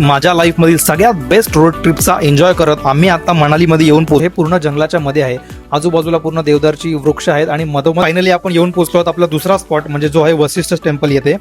माझ्या लाईफमधील सगळ्यात best road ट्रिपचा enjoy करत आम्ही आता मनालीमध्ये येऊन पोहोचलो. हे पूर्ण जंगलाच्या मध्ये आहे. आजूबाजूला पूर्ण देवदारची वृक्ष आहेत आणि मधोमध फायनली आपण येऊन पोहोचलो आहोत आपला दुसरा स्पॉट म्हणजे जो आहे वशिष्ठ टेम्पल येथे.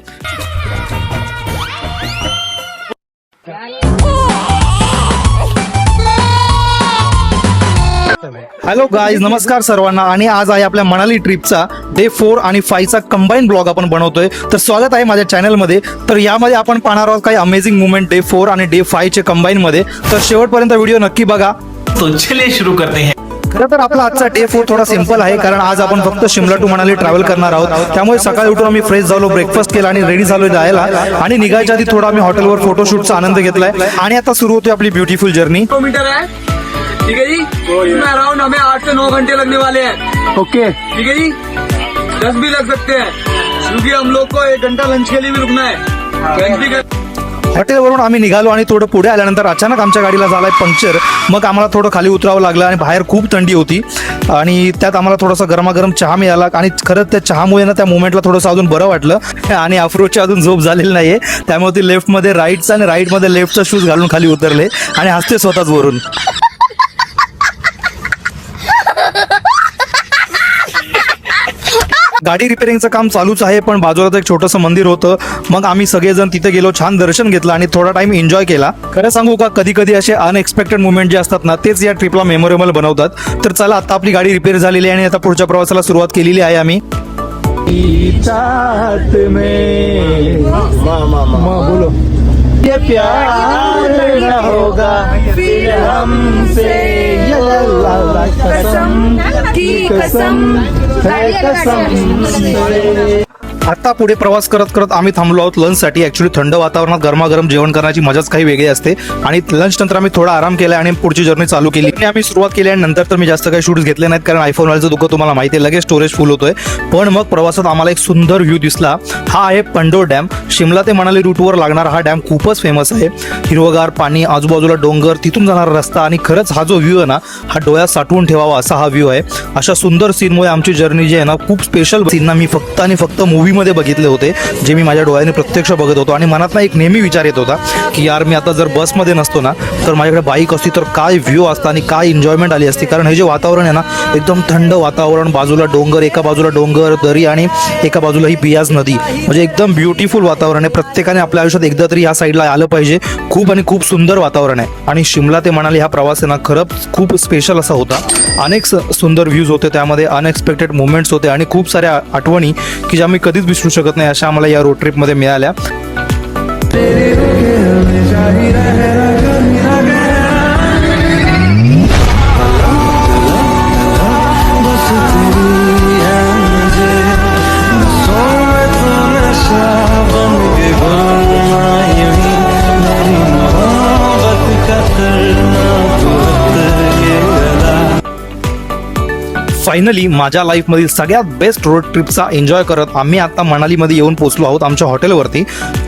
हॅलो गाईज, नमस्कार सर्वांना. आणि आज आहे आपल्या मनाली ट्रिपचा डे 4 आणि 5 चा कंबाईन ब्लॉग आपण बनवतोय. तर स्वागत आहे माझ्या चॅनलमध्ये. तर यामध्ये आपण पाहणार आहोत काही अमेझिंग मुवमेंट डे 4 आणि डे 5 चे कंबाईन मध्ये. तर शेवटपर्यंत व्हिडिओ नक्की बघा. तो चलिए शुरू करते हैं. खरं तर आपला आजचा डे 4 थोडा सिंपल आहे, कारण आज आपण फक्त शिमला टू मनाली ट्रॅव्हल करणार आहोत. त्यामुळे सकाळी उठून आम्ही फ्रेश झालो, ब्रेकफास्ट केला आणि रेडी झालो जायला. आणि निघायच्या आधी थोडा आम्ही हॉटेलवर फोटोशूटचा आनंद घेतलाय. आणि आता सुरू होती आपली ब्युटिफुल जर्नी. किलोमीटर है, ठीक है जी. अराउंड हमें 8 से 9 घंटे लगने वाले हैं. ओके, ठीक है जी. 10 भी लग सकते हैं क्योंकि हम लोग को 1 घंटा लंच के लिए भी रुकना है. लंच भी कर. हॉटेलवरून आम्ही निघालो आणि थोडं पुढे आल्यानंतर अचानक आमच्या गाडीला झालाय पंक्चर. मग आम्हाला थोडं खाली उतरावं लागलं आणि बाहेर खूप थंडी होती आणि त्यात आम्हाला थोडासा गरमागरम चहा मिळाला. आणि खरंच त्या चहामुळे ना त्या मोमेंटला थोडंसं अजून बरं वाटलं. आणि अफ्रोजची अजून झोप झालेली नाहीये, त्यामुळे ती लेफ्टमध्ये राईटचा आणि राईटमध्ये लेफ्टचा शूज घालून खाली उतरले आणि हसते स्वतःच वरून. गाडी रिपेअरिंगचं काम चालूच आहे, पण बाजूला एक छोटंसं मंदिर होतं. मग आम्ही सगळेजण तिथे गेलो, छान दर्शन घेतलं आणि थोडा टाइम एन्जॉय केला. खरं सांगू का, कधी कधी असे अनएक्सपेक्टेड मुवमेंट जे असतात ना, तेच या ट्रिपला मेमोरेबल बनवतात. तर चला, आता आपली गाडी रिपेअर झालेली आहे आणि आता पुढच्या प्रवासाला सुरुवात केलेली आहे आम्ही. बोलो ये प्यार न होगा फिर हमसे, कसम की कसम है कसम. आता पुढे प्रवास करत करत आम्ही थांबलो आहोत लंचसाठी. ऍक्च्युली थंड वातावरणात गरमागरम जेवण करण्याची मजाच काही वेगळी असते. आणि लंच नंतर आम्ही थोडा आराम केला आणि पुढची जर्नी चालू केली. आणि आम्ही सुरुवात केली आणि नंतर तर मी जास्त काही शूट्स घेतले नाहीत, कारण आयफोन वाल्याचं दुःख तुम्हाला माहिती आहे, लगेच स्टोरेज फुल होतोय. पण मग प्रवासात आम्हाला एक सुंदर व्ह्यू दिसला. हा आहे पंडोर डॅम. शिमला ते मनाली रूटवर लागणारा हा डॅम खूपच फेमस आहे. हिरवगार पाणी, आजूबाजूला डोंगर, तिथून जाणारा रस्ता आणि खरंच हा जो व्ह्यू आहे ना, हा डोळ्यात साठवून ठेवावा असा हा व्ह्यू आहे. अशा सुंदर सीनमुळे आमची जर्नी जी आहे ना, खूप स्पेशल सीन मी फक्त आणि फक्त मूवीमध्ये बघितले होते, जे मी माझ्या डोळ्याने प्रत्यक्ष बघत होतो. आणि मनात ना एक नेहमी विचार येत होता की यार, मी आता जर बसमध्ये नसतो ना, तर माझ्याकडे बाईक असती तर काय व्ह्यू असता आणि काय एन्जॉयमेंट आली असती. कारण हे जे वातावरण आहे ना, एकदम थंड वातावरण, बाजूला डोंगर, एका बाजूला डोंगर दरी आणि एका बाजूला ही बियाज नदी, म्हणजे एकदम ब्युटिफुल वातावरण आहे. प्रत्येकाने आपल्या आयुष्यात एकदा तरी या साईडला आलं पाहिजे. खूप आणि खूप सुंदर वातावरण आहे. आणि शिमला ते मनाली हा प्रवास आहे ना, खरंच खूप स्पेशल असा होता. अनेक सुंदर व्ह्यूज होते, त्यामध्ये अनएक्सपेक्टेड मुवमेंट्स होते आणि खूप साऱ्या आठवणी की ज्या मी कधीच विसरू शकत नाही, अशा आम्हाला या रोड ट्रिपमध्ये मिळाल्या. फायनली माझ्या लाईफमधील सगळ्यात बेस्ट रोड ट्रिपचा एन्जॉय करत आम्ही आता मनालीमध्ये येऊन पोहोचलो आहोत आमच्या हॉटेलवरती.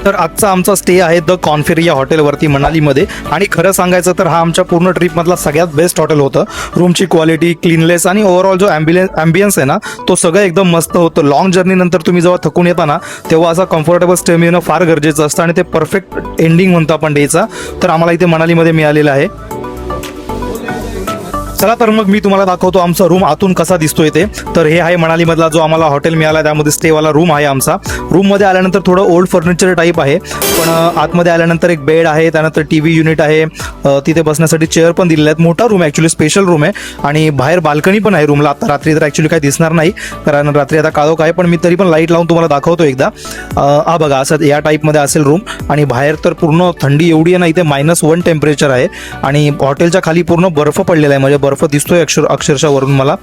तर आजचा आमचा स्टे आहे द कॉन्फेरी या हॉटेलवरती मनालीमध्ये. आणि खरं सांगायचं तर हा आमच्या पूर्ण ट्रिपमधला सगळ्यात बेस्ट हॉटेल होतं. रूमची क्वालिटी, क्लीनलेस आणि ओव्हरऑल जो ॲम्बियन्स आहे ना, तो सगळं एकदम मस्त होतं. लॉंग जर्नीनंतर तुम्ही जेव्हा थकून येता ना, तेव्हा असा कम्फर्टेबल स्टे मिळणं फार गरजेचं असतं आणि ते परफेक्ट एंडिंग म्हणतो आपण डेचा. तर आम्हाला इथे मनालीमध्ये मिळालेलं आहे. चला तर मग मी तुम्हाला दाखवतो आमचा रूम आतून कसा दिसतोय ते. तर हे आहे मनालीमधला जो आम्हाला हॉटेल मिळाला, त्यामध्ये स्टेवाला रूम आहे आमचा. रूममध्ये आल्यानंतर थोडं ओल्ड फर्निचर टाईप आहे, पण आतमध्ये आल्यानंतर एक बेड आहे, त्यानंतर TV युनिट आहे, तिथे बसण्यासाठी चेअर पण दिलेले आहेत. मोठा रूम आहे, ॲक्च्युली स्पेशल रूम आहे. आणि बाहेर बाल्कनी पण आहे रूमला. आता रात्री तर ॲक्च्युली काही दिसणार नाही, कारण रात्री आता काळोख आहे, पण मी तरी पण लाईट लावून तुम्हाला दाखवतो एकदा. हा बघा, असं या टाईपमध्ये असेल रूम. आणि बाहेर तर पूर्ण थंडी एवढी आहे ना, इथे -1 टेम्परेचर आहे आणि हॉटेलच्या खाली पूर्ण बर्फ पडलेला आहे, म्हणजे बर्फ दिसतोय अक्षरशः वरून मला.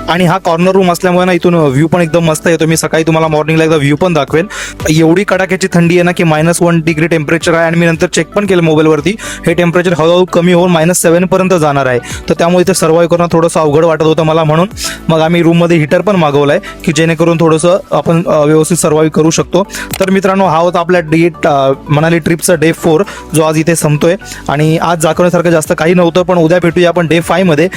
आणि हा कॉर्नर रूम असल्यामुळे ना, इथून व्ह्यू पण एकदम मस्त येतो. मी सकाळी तुम्हाला मॉर्निंगला एकदा व्ह्यू पण दाखवेन. एवढी कडाक्याची थंडी आहे ना की -1 डिग्री टेम्परेचर आहे. आणि मी नंतर चेक पण केलं मोबाईलवरती, हे टेम्परेचर हळूहळू कमी होऊन -7 पर्यंत जाणार आहे. तर त्यामुळे इथे सर्वाइव्ह करणं थोडंसं अवघड वाटत होतं मला. म्हणून मग आम्ही रूममध्ये हीटर पण मागवलं आहे की जेणेकरून थोडंसं आपण व्यवस्थित सर्वाइव्ह करू शकतो. तर मित्रांनो, हा होता आपल्या मनाली ट्रिपचा डे 4, जो आज इथे संपतोय. आणि आज दाखवण्यासारखं जास्त काही नव्हतं, पण उद्या भेटूया आपण डे 5 मध्ये.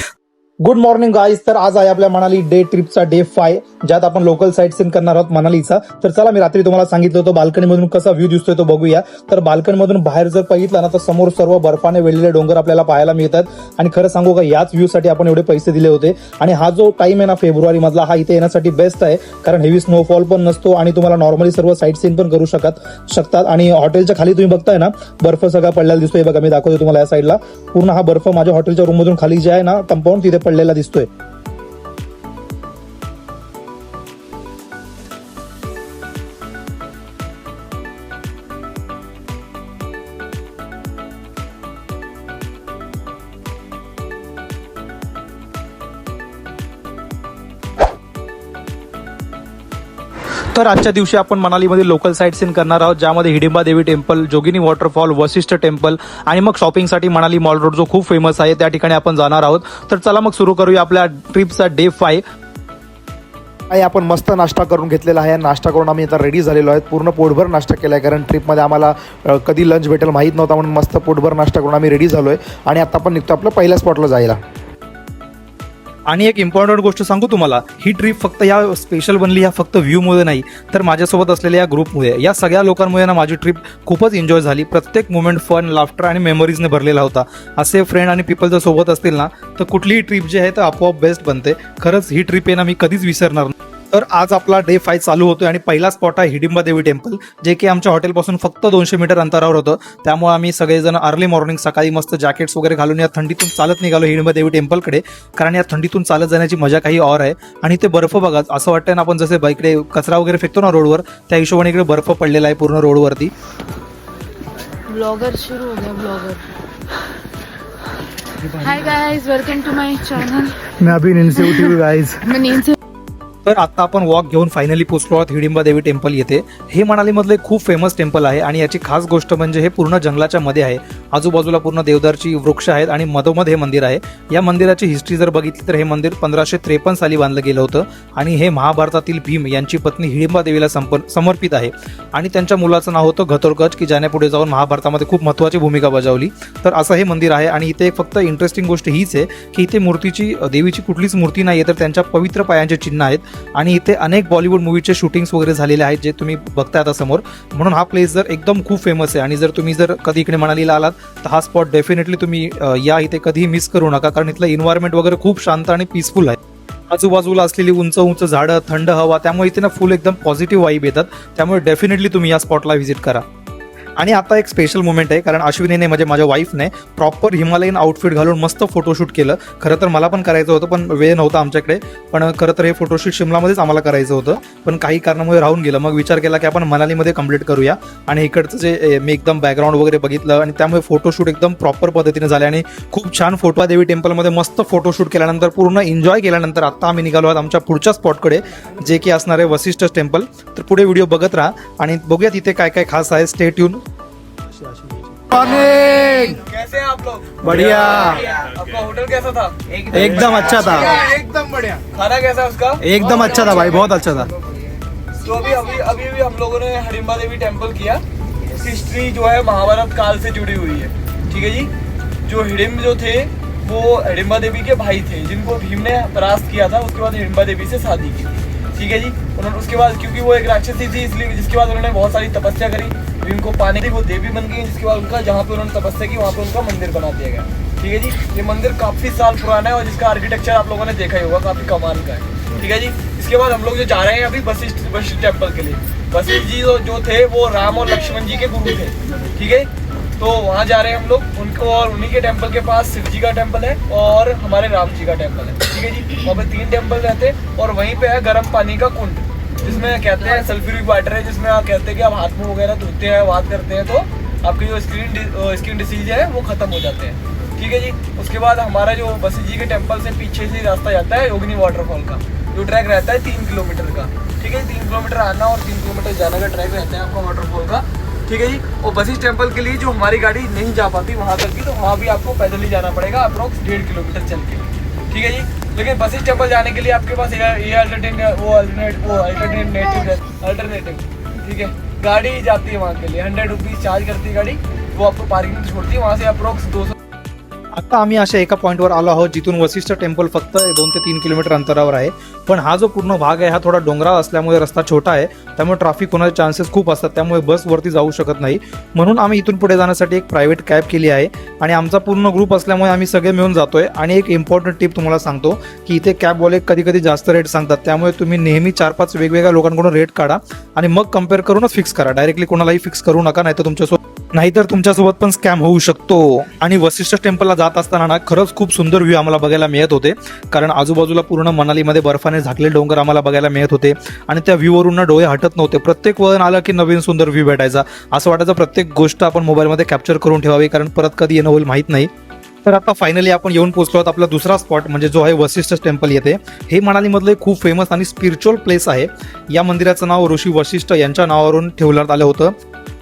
Good morning guys. तर आज आहे आपल्या मनाली डे ट्रिपचा डे 5, ज्यात आपण लोकल साईट सीन करणार आहोत मनालीचा. तर चला, मी रात्री तुम्हाला सांगितलं होतं बाल्कनीमधून कसा व्ह्यू दिसतोय तो बघूया. तर बाल्कनीमधून बाहेर जर बघितला ना तर समोर सर्व बर्फाने वेढलेले डोंगर आपल्याला पाहायला मिळतात. आणि खरं सांगू का, याच व्ह्यू साठी आपण एवढे पैसे दिले होते. आणि हा जो टाइम आहे ना फेब्रुवारी मधला, हा इथे येण्यासाठी बेस्ट आहे, कारण हेवी स्नोफॉल पण नसतो आणि तुम्हाला नॉर्मली सर्व साईट सीन पण करू शकतात. आणि हॉटेलच्या खाली तुम्ही बघताय ना, बर्फ सगळा पडलेला दिसतोय. बघा, मी दाखवतो तुम्हाला या साईडला पूर्ण हा बर्फ माझ्या हॉटेलच्या रूम मधून खाली जे आहे ना कंपाऊंड, तिथे पडलेला दिसतोय. तर आजच्या दिवशी आपण मनालीमध्ये लोकल साईट सीन करणार आहोत, ज्यामध्ये हिडिंबा देवी टेम्पल, जोगिनी वॉटरफॉल, वशिष्ठ टेम्पल आणि मग शॉपिंगसाठी मनाली मॉल रोड जो खूप फेमस आहे त्या ठिकाणी आपण जाणार आहोत. तर चला मग सुरू करूया आपल्या ट्रिपचा डे 5. आपण मस्त नाश्ता करून घेतलेला आहे. नाश्ता करून आम्ही आता रेडी झालेलो आहे. पूर्ण पोटभर नाश्ता केला आहे, कारण ट्रिपमध्ये आम्हाला कधी लंच भेटेल माहीत नव्हता, म्हणून मस्त पोटभर नाश्ता करून आम्ही रेडी झालो आहे. आणि आता आपण निघतो आपल्या पहिल्या स्पॉटला जायला. आणि एक इम्पॉर्टंट गोष्ट सांगू तुम्हाला, ही ट्रिप फक्त या स्पेशल बनली ह्या फक्त व्ह्यूमुळे नाही, तर माझ्यासोबत असलेल्या या ग्रुपमुळे, या सगळ्या लोकांमुळे ना माझी ट्रिप खूपच एन्जॉय झाली. प्रत्येक मोमेंट फन, लाफ्टर आणि मेमरीजने भरलेला होता. असे फ्रेंड आणि पीपल जर सोबत असतील ना, तर कुठलीही ट्रिप जी आहे तर आपोआप बेस्ट बनते. खरंच ही ट्रिप आहे ना मी कधीच विसरणार नाही. तर आज आपला डे 5 चालू होतोय आणि पहिला स्पॉट आहे हिडिंबा देवी टेम्पल, जे की आमच्या हॉटेलपासून फक्त 200 मीटर अंतरावर होतं. त्यामुळे आम्ही सगळेजण अर्ली मॉर्निंग सकाळी मस्त जॅकेट्स वगैरे घालून या थंडीतून चालत निघालो हिडिंबा देवी टेम्पलकडे, कारण या थंडीतून चालत जाण्याची मजा काही और आहे. आणि ते बर्फ बघा, असं वाटतं ना आपण जसे बाईकडे कचरा वगैरे फेकतो ना रोडवर, त्या हिशोबाने इकडे बर्फ पडलेला आहे पूर्ण रोडवरती. ब्लॉगर शुरू हो गया. Blogger. Hi guys, welcome to my channel. मैं अभी नींद से उठी हूँ गाइस. मैं नींद से. तर आता आपण वॉक घेऊन फायनली पोहोचलो आहोत हिडिंबा देवी टेम्पल येथे. हे मनालीमधले खूप फेमस टेम्पल आहे आणि याची खास गोष्ट म्हणजे हे पूर्ण जंगलाच्या मध्ये आहे. आजूबाजूला पूर्ण देवदारची वृक्ष आहेत आणि मधोमध हे मंदिर आहे. या मंदिराची हिस्ट्री जर बघितली तर हे मंदिर 1553 साली बांधलं गेलं होतं आणि हे महाभारतातील भीम यांची पत्नी हिडिंबा देवीला समर्पित आहे. आणि त्यांच्या मुलाचं नाव होतं घतोत्कच, की ज्याने पुढे जाऊन महाभारतामध्ये खूप महत्त्वाची भूमिका बजावली. तर असं हे मंदिर आहे. आणि इथे फक्त इंटरेस्टिंग गोष्ट हीच आहे की इथे मूर्तीची, देवीची कुठलीच मूर्ती नाही आहे, तर त्यांच्या पवित्र पायांचे चिन्ह आहेत. आणि इथे अनेक बॉलिवूड मूवीचे शूटिंग्स वगैरे झालेले आहेत, जे तुम्ही बघताय आता समोर. म्हणून हा प्लेस जर एकदम खूप फेमस आहे. आणि जर तुम्ही कधी इकडे मनालीला आलात तर हा स्पॉट डेफिनेटली तुम्ही या इथे कधीही मिस करू नका, कारण इथलं इन्व्हायरमेंट वगैरे खूप शांत आणि पीसफुल आहे. आजूबाजूला असलेली उंच उंच झाडं, थंड हवा, त्यामुळे इथे ना फुल एकदम पॉझिटिव्ह वाईब येतात. त्यामुळे डेफिनेटली तुम्ही या स्पॉटला व्हिजिट करा. आणि आता एक स्पेशल मोमेंट आहे, कारण अश्विनीने म्हणजे माझ्या वाईफने प्रॉपर हिमालयन आउटफिट घालून मस्त फोटोशूट केलं. खरं तर मला पण करायचं होतं, पण वेळ नव्हता आमच्याकडे. पण खरं तर हे फोटोशूट शिमलामध्येच आम्हाला करायचं होतं, पण काही कारणामुळे राहून गेलं. मग विचार केला की आपण मनालीमध्ये कंप्लीट करूया. आणि इकडचं जे मी एकदम बॅकग्राऊंड वगैरे बघितलं आणि त्यामुळे फोटोशूट एकदम प्रॉपर पद्धतीने झाले आणि खूप छान फोटो. देवी टेम्पलमध्ये मस्त फोटोशूट केल्यानंतर, पूर्ण एन्जॉय केल्यानंतर आता आम्ही निघालो आहोत आमच्या पुढच्या स्पॉटकडे, जे की असणार आहे वशिष्ठ टेम्पल. तर पुढे व्हिडिओ बघत राहा आणि बघूया तिथे काय काय खास आहे. Stay tune. कैसे हैं आप लोग? बढ़िया. आपका होटल कैसा था? एकदम अच्छा था. एकदम बढ़िया. खाना कैसा उसका? एकदम अच्छा था भाई, बहुत अच्छा था. तो अभी भी हम लोगों ने हिडिंबा देवी टेम्पल किया. इसकी हिस्ट्री जो है महाभारत काल से जुड़ी हुई है. ठीक है जी. जो हिडिंब जो थे वो हिडिंबा देवी के भाई थे, जिनको भीम ने परास्त किया था. उसके बाद हिडिंबा देवी से शादी की. ठीक है जी. उन्होंने उसके बाद, क्योंकि वो एक राक्षसी थी, इसलिए जिसके बाद उन्होंने बहुत सारी तपस्या करी, भीम को पाने की वो देवी बन गई. जिसके बाद उनका, जहाँ पे उन्होंने तपस्या की वहाँ पे उनका मंदिर बना दिया गया. ठीक है जी. ये मंदिर काफी साल पुराना है और जिसका आर्किटेक्चर आप लोगों ने देखा ही होगा, काफी कमाल का है. ठीक है जी. इसके बाद हम लोग जो जा रहे हैं अभी वशिष्ठ टेम्पल के लिए. वशिष्ठ जी जो थे वो राम और लक्ष्मण जी के गुरु थे. ठीक है. तो वहाँ जा रहे हैं हम लोग उनको, और उन्हीं के टेम्पल के पास शिव जी का टेम्पल है और हमारे राम जी का टेम्पल है. ठीक है जी. वहाँ पे 3 टेम्पल रहते हैं और वहीं पे है गर्म पानी का कुंड, जिसमें कहते हैं सल्फ्यूरिक वाटर है, जिसमें आप कहते हैं कि आप हाथ मुंह वगैरह धोते हैं, बात करते हैं, तो आपकी जो स्किन डिसीज है वो खत्म हो जाते हैं. ठीक है जी. उसके बाद हमारा जो वशिष्ठ जी के टेम्पल से पीछे से रास्ता जाता है योगिनी वाटरफॉल का, जो ट्रैक रहता है 3 किलोमीटर का. ठीक है. 3 किलोमीटर आना और 3 किलोमीटर जाने का ट्रैक रहता है आपका वाटरफॉल का. ठीक है जी. और वशिष्ठ टेम्पल के लिए जो हमारी गाड़ी नहीं जा पाती वहाँ तक की, तो वहाँ भी आपको पैदल ही जाना पड़ेगा, अप्रोक्स 1.5 किलोमीटर चल के. ठीक है जी. लेकिन वशिष्ठ टेम्पल जाने के लिए आपके पास ये अल्टरनेटिव. ठीक है. गाड़ी जाती है वहाँ के लिए 100 रुपीज़ चार्ज करती है गाड़ी, वो आपको पार्किंग में छोड़ती है. वहाँ से अप्रोक्स 200 आता आम्ही अशा एका पॉईंटवर आलो आहोत जिथून वशिष्ठ टेम्पल फक्त 2 ते 3 किलोमीटर अंतरावर आहे. पण हा जो पूर्ण भाग आहे हा थोडा डोंगराळ असल्यामुळे रस्ता छोटा आहे, त्यामुळे ट्रॅफिक होण्याचे चान्सेस खूप असतात, त्यामुळे बस वरती जाऊ शकत नाही. म्हणून आम्ही इथून पुढे जाण्यासाठी एक प्रायव्हेट कॅब केली आहे आणि आमचा पूर्ण ग्रुप असल्यामुळे आम्ही सगळे मिळून जातोय. आणि एक इम्पॉर्टंट टिप तुम्हाला सांगतो की इथे कॅबवाले कधी कधी जास्त रेट सांगतात, त्यामुळे तुम्ही नेहमी 4-5 वेगवेगळ्या लोकांकडून रेट काढा आणि मग कम्पेअर करूनच फिक्स करा. डायरेक्टली कोणालाही फिक्स करू नका, नाहीतर तुमच्यासोबत पण स्कॅम होऊ शकतो. आणि वशिष्ठ टेम्पलला जात असताना ना खरंच खूप सुंदर व्ह्यू आम्हाला बघायला मिळत होते, कारण आजूबाजूला पूर्ण मनालीमध्ये बर्फाने झाकलेले डोंगर आम्हाला बघायला मिळत होते आणि त्या व्ह्यूवरून ना डोळे हटत नव्हते. प्रत्येक वळण आलं की नवीन सुंदर व्ह्यू भेटायचा. असं वाटायचं प्रत्येक गोष्ट आपण मोबाईलमध्ये कॅप्चर करून ठेवावी, कारण परत कधी येणं होईल माहीत नाही. तर आता फायनली आपण येऊन पोहोचलो आहोत आपला दुसरा स्पॉट, म्हणजे जो आहे वशिष्ठ टेम्पल. येते हे मनालीमधलं खूप फेमस आणि स्पिरिच्युअल प्लेस आहे. या मंदिराचं नाव ऋषी वशिष्ठ यांच्या नावावरून ठेवण्यात आलं होतं,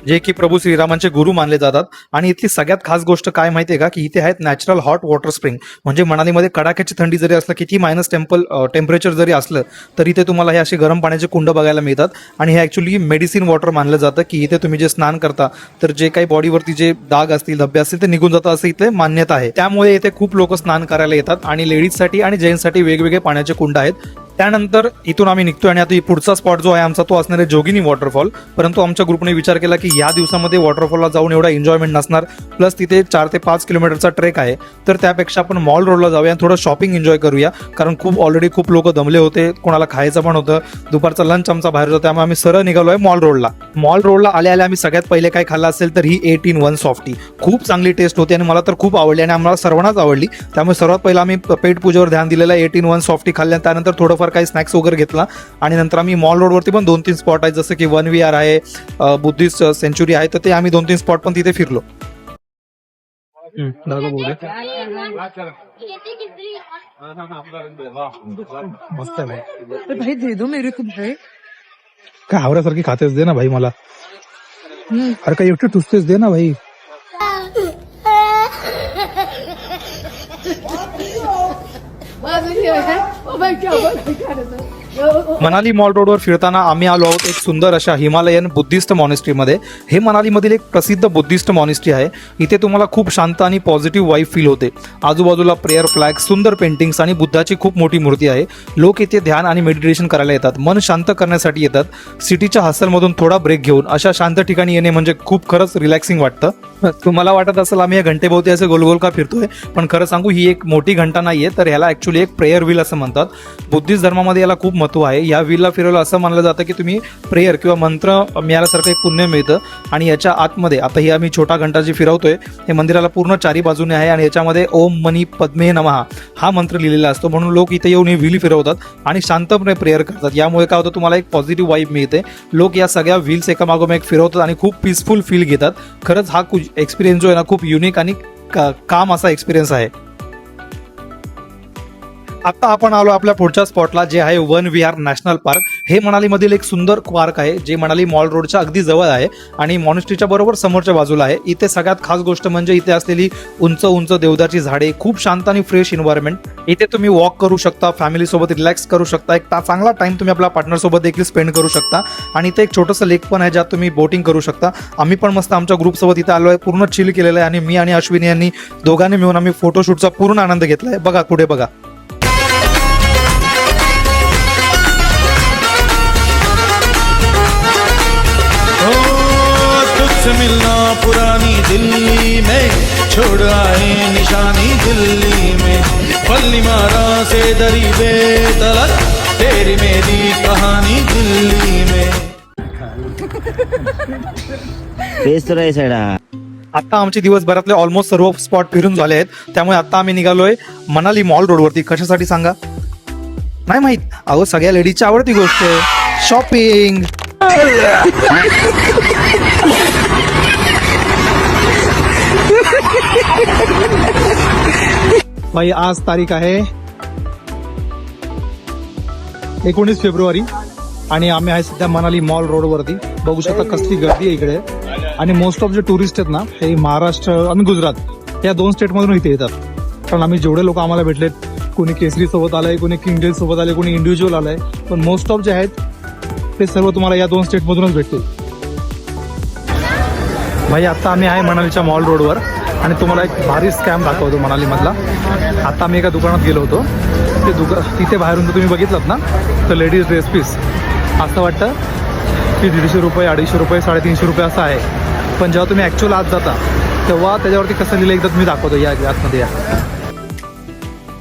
जे की प्रभू श्रीरामांचे गुरु मानले जातात. आणि इथली सगळ्यात खास गोष्ट काय माहितीये का, की इथे आहेत नॅचरल हॉट वॉटर स्प्रिंग. म्हणजे मनालीमध्ये कडाक्याची थंडी जरी असलं, किती मायनस टेम्परेचर जरी असलं, तर इथे तुम्हाला हे असे गरम पाण्याचे कुंड बघायला मिळतात. आणि हे ॲक्च्युली मेडिसिन वॉटर मानलं जातं, की इथे तुम्ही जे स्नान करता तर जे काही बॉडीवरती जे डाग असतील, धब्बे असतील, ते निघून जातात असं इथे मान्यता आहे. त्यामुळे इथे खूप लोक स्नान करायला येतात आणि लेडीजसाठी आणि जेंट्ससाठी वेगवेगळे पाण्याचे कुंड आहेत. त्यानंतर इथून आम्ही निघतोय आणि आता पुढचा स्पॉट जो आहे आमचा तो असणार आहे जोगिनी वॉटरफॉल. परंतु आमच्या ग्रुपने विचार केला की या दिवसामध्ये वॉटरफॉलला जाऊन एवढा एन्जॉयमेंट नसणार, प्लस तिथे 4 ते 5 किलोमीटरचा ट्रेक आहे, तर त्यापेक्षा आपण मॉल रोडला जाऊया आणि थोडं शॉपिंग एन्जॉय करूया. कारण ऑलरेडी खूप लोक दमले होते, कोणाला खायचं पण होतं, दुपारचा लंच आमचा बाहेर होता, त्यामुळे आम्ही सरळ निघालोय मॉल रोडला. मॉल रोडला आल्या आल्या आम्ही सगळ्यात पहिले काय खाल्लं असेल तर ही 8 in 1 सॉफ्टी. खूप चांगली टेस्ट होती आणि मला तर खूप आवडली आणि आम्हाला सर्वांनाच आवडली. त्यामुळे सर्वात पहिला आम्ही पेट पूजेवर ध्यान दिलेलं 8 in 1 सॉफ्टी खाल्ल्या. त्यानंतर थोडंफार काही स्नॅक्स वगैरे घेतला आणि नंतर आम्ही मॉल रोडवरती पण 2-3 स्पॉट आहेत, जसं की 1VR आहे, बुद्धिस्ट सेंच्युरी आहे, तर ते आम्ही 2-3 स्पॉट पण तिथे फिरलो. मस्त आहे भाई दे दो मेरे को भाई. काय आवऱ्यासारखी खातेच दे ना भाई मला. अरे काही एकटे टुसतेच दे ना भाई. मनाली मॉल रोडवर फिरताना आम्ही आलो आहोत एक सुंदर अशा हिमालयन बुद्धिस्ट मॉनेस्ट्रीमध्ये. हे मनालीमधील एक प्रसिद्ध बुद्धिस्ट मॉनेस्ट्री आहे. इथे तुम्हाला खूप शांत आणि पॉझिटिव्ह वाईब फील होते. आजूबाजूला प्रेयर फ्लॅग, सुंदर पेंटिंग्स आणि बुद्धाची खूप मोठी मूर्ती आहे. लोक इथे ध्यान आणि मेडिटेशन करायला येतात, मन शांत करण्यासाठी येतात. सिटीच्या हसलमधून थोडा ब्रेक घेऊन अशा शांत ठिकाणी येणे म्हणजे खूप खरंच रिलॅक्सिंग वाटतं. तुम्हाला वाटत असेल आम्ही या घंटेभोवती असे गोलगोल का फिरतोय, पण खरं सांगू ही एक मोठी घंटा नाहीये, तर ह्याला ऍक्च्युली एक प्रेयर व्हील असं म्हणतात. बुद्धिस्ट धर्मामध्ये याला खूप महत्व आहे. या व्हीलला फिरवलं असं मानलं जातं की तुम्ही प्रेयर किंवा मंत्र मिळाल्यासारखं एक पुण्य मिळतं. आणि याच्या आतमध्ये आता ही आम्ही छोटा घंटा जी फिरवतोय, हे मंदिराला पूर्ण 4 बाजूने आहे आणि याच्यामध्ये ओम मनी पद्मे नमः हा मंत्र लिहिलेला असतो. म्हणून लोक इथे येऊन ही व्हील फिरवतात आणि शांतपणे प्रेयर करतात. यामुळे काय होतं, तुम्हाला एक पॉझिटिव्ह वाईब मिळते. लोक या सगळ्या व्हील्स एकामागोमाग एक फिरवतात आणि खूप पीसफुल फील घेतात. खरंच हा एक्सपिरियन्स जो आहे ना खूप युनिक आणि काम असा एक्सपिरियन्स आहे. आता आपण आलो आपल्या पुढच्या स्पॉटला, जे आहे 1VR नॅशनल पार्क. हे मनालीमधील एक सुंदर पार्क आहे, जे मनाली मॉल रोडच्या अगदी जवळ आहे आणि मॉनेस्ट्रीच्या बरोबर समोरच्या बाजूला आहे. इथे सगळ्यात खास गोष्ट म्हणजे इथे असलेली उंच उंच देवदारची झाडे, खूप शांत आणि फ्रेश इन्व्हायरमेंट. इथे तुम्ही वॉक करू शकता, फॅमिली सोबत रिलॅक्स करू शकता, एक चांगला टाइम तुम्ही आपल्या पार्टनर सोबत देखील स्पेंड करू शकता. आणि इथे एक छोटंसं लेक पण आहे, ज्यात तुम्ही बोटिंग करू शकता. आम्ही पण मस्त आमच्या ग्रुपसोबत इथे आलो आहे, पूर्ण चिल केलेलं आहे आणि मी आणि अश्विनी यांनी दोघांनी मिळून आम्ही फोटोशूटचा पूर्ण आनंद घेतलाय. बघा पुढे बघा. तुझसे मिलना पुरानी दिल्ली में, छोड़ आए निशानी दिल्ली में, पल्ली मारा से दरी बेतलक, तेरी मेरी कहानी दिल्ली में. तेच तर आहे साईडा. आता आमचे दिवसभरातले ऑलमोस्ट सर्व स्पॉट फिरून झाले आहेत, त्यामुळे आता आम्ही निघालोय मनाली मॉल रोडवरती. कशासाठी सांगा? नाही माहित? अहो सगळ्या लेडीजची आवडती गोष्ट आहे शॉपिंग. भाई आज तारीख आहे 19 फेब्रुवारी आणि आम्ही आहे सध्या मनाली मॉल रोडवरती. बघू शकता कसली गर्दी आहे इकडे. आणि मोस्ट ऑफ जे टुरिस्ट आहेत ना, हे महाराष्ट्र आणि गुजरात या 2 स्टेटमधून इथे येतात. कारण आम्ही जेवढे लोक आम्हाला भेटलेत, कोणी केसरी सोबत आलंय, कोणी किंगडेल सोबत आलंय, कोणी इंडिव्हिज्युअल आलंय, पण मोस्ट ऑफ जे आहेत ते सर्व तुम्हाला या 2 स्टेटमधूनच भेटतील. भाई आता आम्ही आहे मनालीच्या मॉल रोडवर आणि तुम्हाला एक भारी स्कॅम दाखवतो मनालीमधला. आता मी एका दुकानात गेलो होतो, ते तिथे बाहेरून जर तुम्ही बघितलं ना तर लेडीज ड्रेस पीस असं वाटतं की 150 रुपये, 250 रुपये, 350 रुपये असं आहे. पण जेव्हा तुम्ही ॲक्च्युअल आत जाता तेव्हा त्याच्यावरती कसं लिहिलं एकदा तुम्ही दाखवतो. या आतमध्ये या.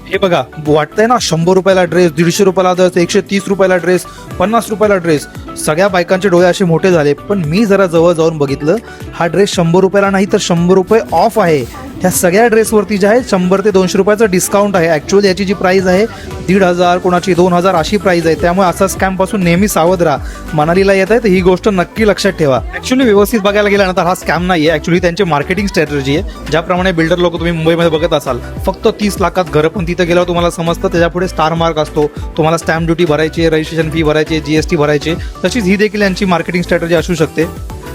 हे बघा, वाटतंय ना 100 रुपयाला ड्रेस, 150 रुपयाला ड्रेस, 130 रुपयाला ड्रेस, 50 रुपयाला ड्रेस. सगळ्या बायकांचे डोळे असे मोठे झाले. पण मी जरा जवळ जाऊन बघितलं, हा ड्रेस 100 रुपयाला नाही तर 100 रुपये ऑफ आहे. ह्या सगळ्या ड्रेसवरती जे आहे 100 ते 200 रुपयाचं डिस्काउंट आहे. ॲक्च्युअली याची जी प्राईस आहे 1,500, कोणाची 2,000 अशी प्राईस आहे. त्यामुळे असा स्कॅमपासून नेहमी सावध राहा. मनालीला येत आहे तर ही गोष्ट नक्की लक्षात ठेवा. ॲक्च्युअली व्यवस्थित बघायला गेल्यानंतर हा स्कॅम नाही आहे. ॲक्च्युली त्यांची मार्केटिंग स्ट्रॅटेजी आहे. ज्याप्रमाणे बिल्डर लोक तुम्ही मुंबईमध्ये बघत असाल, फक्त 30 लाखात घरं, पण तिथं गेल्यावर तुम्हाला समजतं त्याच्यापुढे स्टार मार्क असतो. तुम्हाला स्टॅम्प ड्युटी भरायची, रजिस्ट्रेशन फी भरायची, GST भरायचे. तशीच ही देखील यांची मार्केटिंग स्ट्रॅटेजी असू शकते.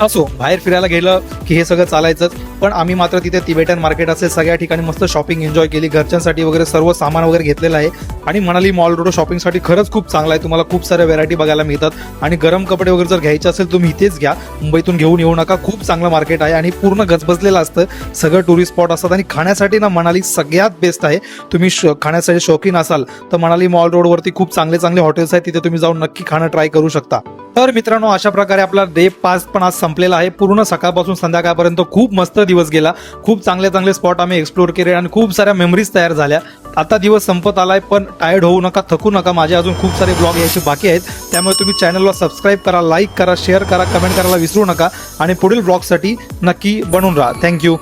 असो, बाहेर फिरायला गेलं की हे सगळं चालायचंच. पण आम्ही मात्र तिथे तिबेटन मार्केट असेल सगळ्या ठिकाणी मस्त शॉपिंग एन्जॉय केली. घरच्यांसाठी वगैरे सर्व सामान वगैरे घेतलेलं आहे. आणि मनाली मॉल रोड शॉपिंगसाठी खरंच खूप चांगला आहे. तुम्हाला खूप साऱ्या व्हरायटी बघायला मिळतात. आणि गरम कपडे वगैरे जर घ्यायचे असेल तुम्ही इथेच घ्या, मुंबईतून घेऊन येऊ नका. खूप चांगलं मार्केट आहे आणि पूर्ण गजबजलेलं असतं. सगळं टुरिस्ट स्पॉट असतात. आणि खाण्यासाठी ना मनाली सगळ्यात बेस्ट आहे. तुम्ही खाण्यासाठी शौकीन असाल तर मनाली मॉल रोडवरती खूप चांगले चांगले हॉटेल्स आहेत. तिथे तुम्ही जाऊन नक्की खाणं ट्राय करू शकता. तर मित्रांनो, अशा प्रकारे आपला डे 5 पण आज संपलेला आहे. पूर्ण सकाळपासून संध्याकाळपर्यंत खूप मस्त दिवस गेला. खूप चांगले चांगले स्पॉट आम्ही एक्सप्लोर केले आणि खूप साऱ्या मेमरीज तयार झाल्या. आता दिवस संपत आलाय, पण टायर्ड होऊ नका, थकू नका. माझे अजून खूप सारे ब्लॉग यायचे बाकी आहेत. त्यामुळे तुम्ही चॅनलला सबस्क्राईब करा, लाईक करा, शेअर करा, कमेंट करायला विसरू नका. आणि पुढील ब्लॉगसाठी नक्की बनून राहा. थँक्यू.